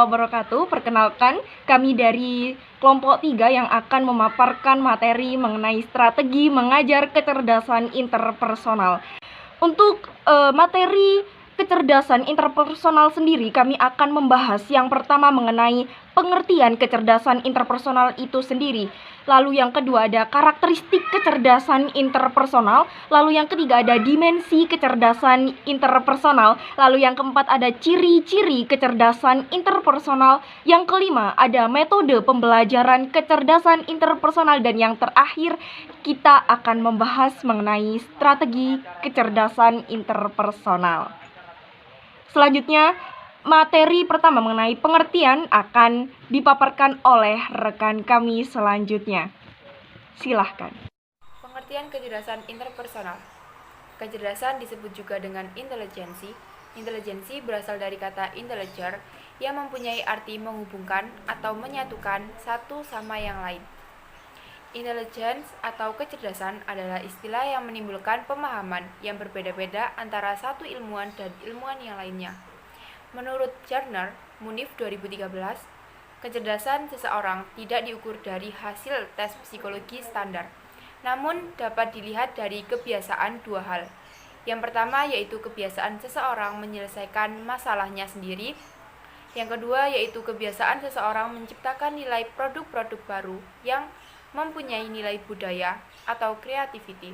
wabarakatuh. Perkenalkan, kami dari kelompok 3 yang akan memaparkan materi mengenai strategi mengajar kecerdasan interpersonal. Untuk materi kecerdasan interpersonal sendiri, kami akan membahas yang pertama mengenai pengertian kecerdasan interpersonal itu sendiri. Lalu yang kedua ada karakteristik kecerdasan interpersonal. Lalu yang ketiga ada dimensi kecerdasan interpersonal. Lalu yang keempat ada ciri-ciri kecerdasan interpersonal. Yang kelima ada metode pembelajaran kecerdasan interpersonal. Dan yang terakhir kita akan membahas mengenai strategi kecerdasan interpersonal. Selanjutnya, materi pertama mengenai pengertian akan dipaparkan oleh rekan kami selanjutnya. Silahkan. Pengertian kecerdasan interpersonal. Kecerdasan disebut juga dengan intelijensi. Intelijensi berasal dari kata intelliger yang mempunyai arti menghubungkan atau menyatukan satu sama yang lain. Intelligence atau kecerdasan adalah istilah yang menimbulkan pemahaman yang berbeda-beda antara satu ilmuwan dan ilmuwan yang lainnya. Menurut Gardner, Munif 2013, kecerdasan seseorang tidak diukur dari hasil tes psikologi standar, namun dapat dilihat dari kebiasaan dua hal. Yang pertama yaitu kebiasaan seseorang menyelesaikan masalahnya sendiri. Yang kedua yaitu kebiasaan seseorang menciptakan nilai produk-produk baru yang mempunyai nilai budaya atau creativity.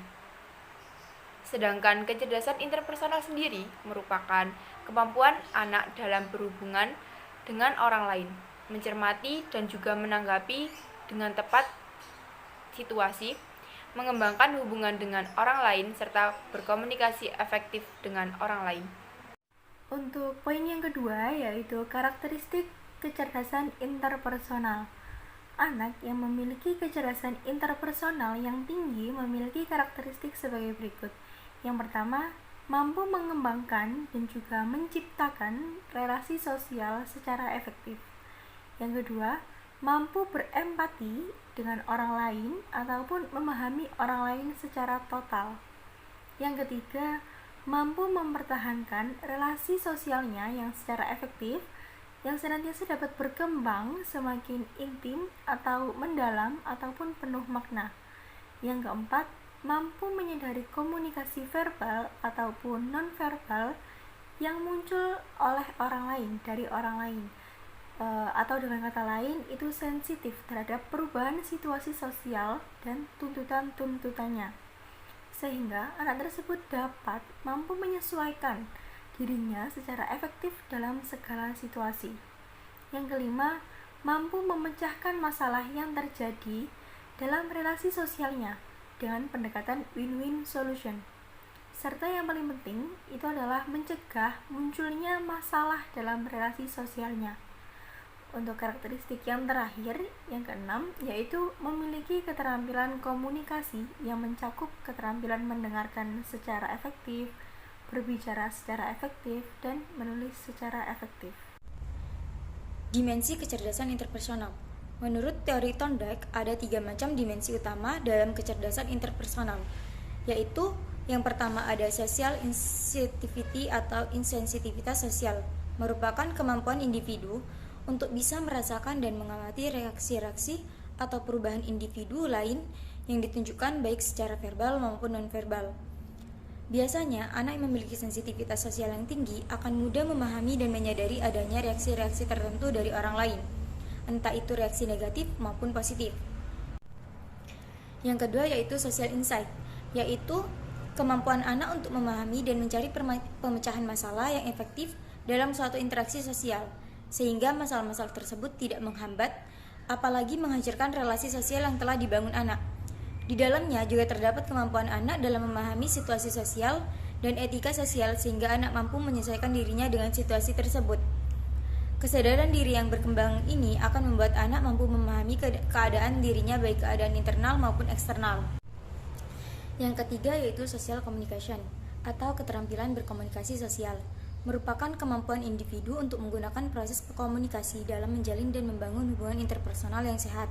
Sedangkan kecerdasan interpersonal sendiri merupakan kemampuan anak dalam berhubungan dengan orang lain, mencermati dan juga menanggapi dengan tepat situasi, mengembangkan hubungan dengan orang lain, serta berkomunikasi efektif dengan orang lain. Untuk poin yang kedua yaitu karakteristik kecerdasan interpersonal. Anak yang memiliki kecerdasan interpersonal yang tinggi memiliki karakteristik sebagai berikut. Yang pertama, mampu mengembangkan dan juga menciptakan relasi sosial secara efektif. Yang kedua, mampu berempati dengan orang lain ataupun memahami orang lain secara total. Yang ketiga, mampu mempertahankan relasi sosialnya yang secara efektif, yang senantiasa dapat berkembang semakin intim atau mendalam ataupun penuh makna. Yang keempat, mampu menyadari komunikasi verbal ataupun non-verbal yang muncul oleh orang lain, dari orang lain. Atau dengan kata lain, itu sensitif terhadap perubahan situasi sosial dan tuntutan-tuntutannya. Sehingga anak tersebut dapat mampu menyesuaikan dirinya secara efektif dalam segala situasi. Yang kelima, mampu memecahkan masalah yang terjadi dalam relasi sosialnya dengan pendekatan win-win solution. Serta yang paling penting itu adalah mencegah munculnya masalah dalam relasi sosialnya. Untuk karakteristik yang terakhir, yang keenam, yaitu memiliki keterampilan komunikasi yang mencakup keterampilan mendengarkan secara efektif, berbicara secara efektif, dan menulis secara efektif. Dimensi kecerdasan interpersonal. Menurut teori Thorndike, ada 3 macam dimensi utama dalam kecerdasan interpersonal, yaitu yang pertama ada social insensitivity atau insensitivitas sosial, merupakan kemampuan individu untuk bisa merasakan dan mengamati reaksi-reaksi atau perubahan individu lain yang ditunjukkan baik secara verbal maupun non-verbal. Biasanya, anak yang memiliki sensitivitas sosial yang tinggi akan mudah memahami dan menyadari adanya reaksi-reaksi tertentu dari orang lain, entah itu reaksi negatif maupun positif. Yang kedua yaitu social insight, yaitu kemampuan anak untuk memahami dan mencari pemecahan masalah yang efektif dalam suatu interaksi sosial, sehingga masalah-masalah tersebut tidak menghambat, apalagi menghancurkan relasi sosial yang telah dibangun anak. Di dalamnya juga terdapat kemampuan anak dalam memahami situasi sosial dan etika sosial sehingga anak mampu menyesuaikan dirinya dengan situasi tersebut. Kesadaran diri yang berkembang ini akan membuat anak mampu memahami keadaan dirinya baik keadaan internal maupun eksternal. Yang ketiga yaitu social communication atau keterampilan berkomunikasi sosial, merupakan kemampuan individu untuk menggunakan proses komunikasi dalam menjalin dan membangun hubungan interpersonal yang sehat.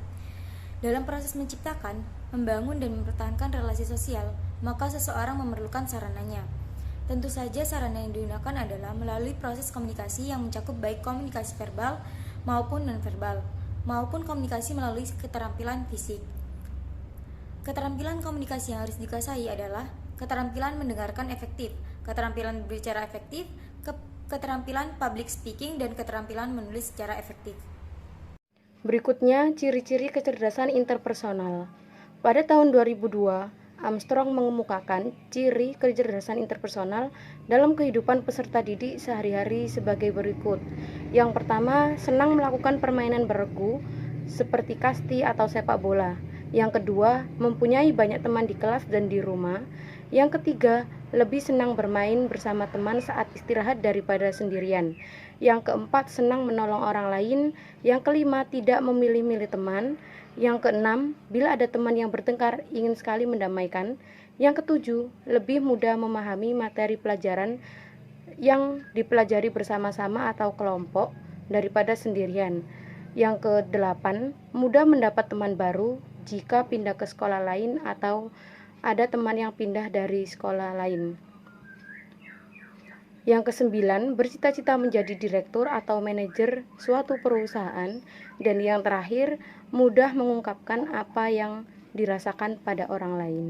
Dalam proses menciptakan, membangun dan mempertahankan relasi sosial, maka seseorang memerlukan sarananya. Tentu saja sarana yang digunakan adalah melalui proses komunikasi yang mencakup baik komunikasi verbal maupun nonverbal, maupun komunikasi melalui keterampilan fisik. Keterampilan komunikasi yang harus dikuasai adalah keterampilan mendengarkan efektif, keterampilan berbicara efektif, keterampilan public speaking, dan keterampilan menulis secara efektif. Berikutnya, ciri-ciri kecerdasan interpersonal. Pada tahun 2002, Armstrong mengemukakan ciri kecerdasan interpersonal dalam kehidupan peserta didik sehari-hari sebagai berikut. Yang pertama, senang melakukan permainan beregu seperti kasti atau sepak bola. Yang kedua, mempunyai banyak teman di kelas dan di rumah. Yang ketiga, lebih senang bermain bersama teman saat istirahat daripada sendirian. Yang keempat, senang menolong orang lain. Yang kelima, tidak memilih-milih teman. Yang keenam, bila ada teman yang bertengkar, ingin sekali mendamaikan. Yang ketujuh, lebih mudah memahami materi pelajaran yang dipelajari bersama-sama atau kelompok daripada sendirian. Yang kedelapan, mudah mendapat teman baru jika pindah ke sekolah lain atau ada teman yang pindah dari sekolah lain. Yang kesembilan, bercita-cita menjadi direktur atau manajer suatu perusahaan. Dan yang terakhir, mudah mengungkapkan apa yang dirasakan pada orang lain.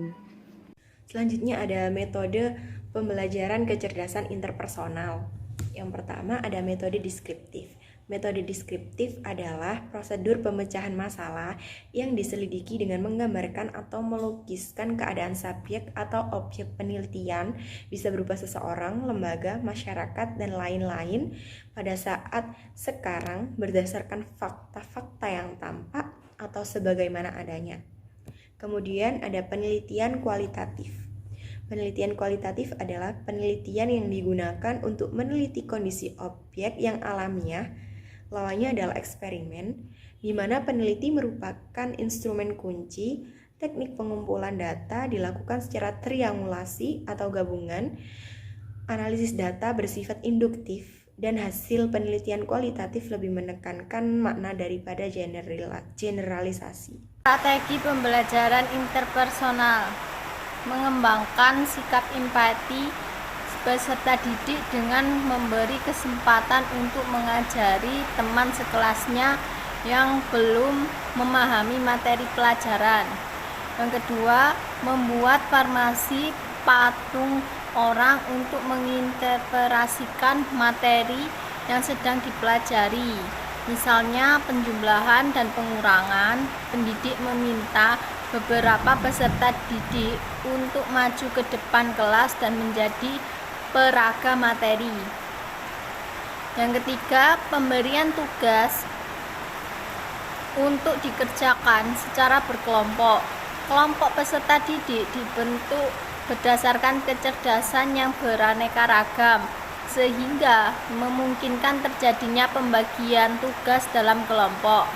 Selanjutnya ada metode pembelajaran kecerdasan interpersonal. Yang pertama ada metode deskriptif. Metode deskriptif adalah prosedur pemecahan masalah yang diselidiki dengan menggambarkan atau melukiskan keadaan subjek atau objek penelitian, bisa berupa seseorang, lembaga, masyarakat, dan lain-lain pada saat sekarang berdasarkan fakta-fakta yang tampak atau sebagaimana adanya. Kemudian ada penelitian kualitatif. Penelitian kualitatif adalah penelitian yang digunakan untuk meneliti kondisi objek yang alamiah. Lawannya adalah eksperimen, di mana peneliti merupakan instrumen kunci. Teknik pengumpulan data dilakukan secara triangulasi atau gabungan. Analisis data bersifat induktif, dan hasil penelitian kualitatif lebih menekankan makna daripada generalisasi. Strategi pembelajaran interpersonal mengembangkan sikap empati peserta didik dengan memberi kesempatan untuk mengajari teman sekelasnya yang belum memahami materi pelajaran. Yang kedua, membuat farmasi patung orang untuk menginterpretasikan materi yang sedang dipelajari. Misalnya penjumlahan dan pengurangan. Pendidik meminta beberapa peserta didik untuk maju ke depan kelas dan menjadi peraga materi. Yang ketiga, pemberian tugas untuk dikerjakan secara berkelompok. Kelompok peserta didik dibentuk berdasarkan kecerdasan yang beraneka ragam, sehingga memungkinkan terjadinya pembagian tugas dalam kelompok.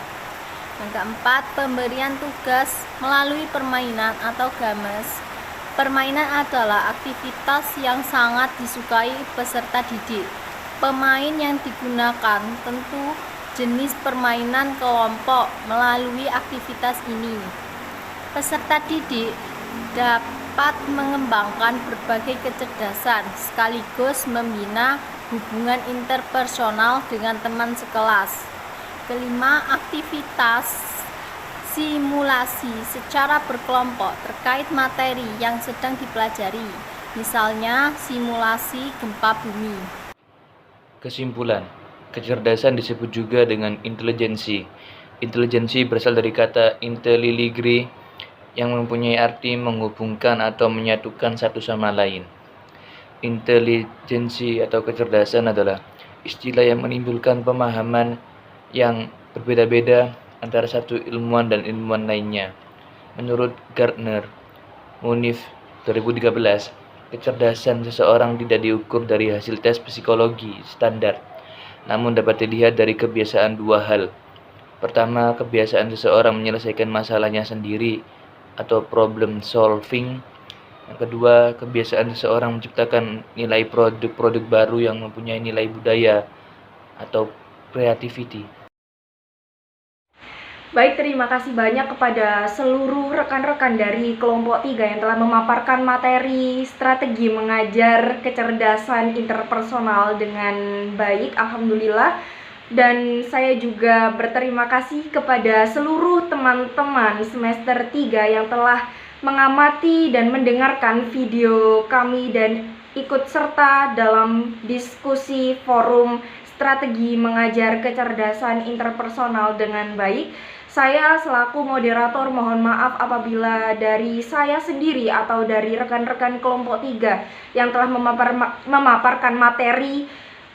Yang keempat, pemberian tugas melalui permainan atau games. Permainan adalah aktivitas yang sangat disukai peserta didik. Pemain yang digunakan tentu jenis permainan kelompok melalui aktivitas ini. Peserta didik dapat mengembangkan berbagai kecerdasan sekaligus membina hubungan interpersonal dengan teman sekelas. Kelima, aktivitas simulasi secara berkelompok terkait materi yang sedang dipelajari, misalnya simulasi gempa bumi. Kesimpulan, kecerdasan disebut juga dengan intelijensi. Intelijensi berasal dari kata intelliligere yang mempunyai arti menghubungkan atau menyatukan satu sama lain. Intelijensi atau kecerdasan adalah istilah yang menimbulkan pemahaman yang berbeda-beda antara satu ilmuwan dan ilmuwan lainnya. Menurut Gardner, Munif 2013, kecerdasan seseorang tidak diukur dari hasil tes psikologi standar, namun dapat dilihat dari kebiasaan dua hal. Pertama, kebiasaan seseorang menyelesaikan masalahnya sendiri atau problem solving. Yang kedua, kebiasaan seseorang menciptakan nilai produk-produk baru yang mempunyai nilai budaya atau creativity. Baik, terima kasih banyak kepada seluruh rekan-rekan dari kelompok 3 yang telah memaparkan materi strategi mengajar kecerdasan interpersonal dengan baik. Alhamdulillah, Dan saya juga berterima kasih kepada seluruh teman-teman semester 3 yang telah mengamati dan mendengarkan video kami dan ikut serta dalam diskusi forum strategi mengajar kecerdasan interpersonal dengan baik. Saya selaku moderator mohon maaf apabila dari saya sendiri atau dari rekan-rekan kelompok 3 yang telah memaparkan materi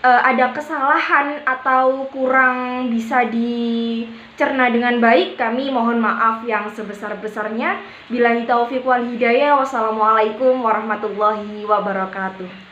ada kesalahan atau kurang bisa dicerna dengan baik. Kami mohon maaf yang sebesar-besarnya. Billahi taufiq wal hidayah. Wassalamualaikum warahmatullahi wabarakatuh.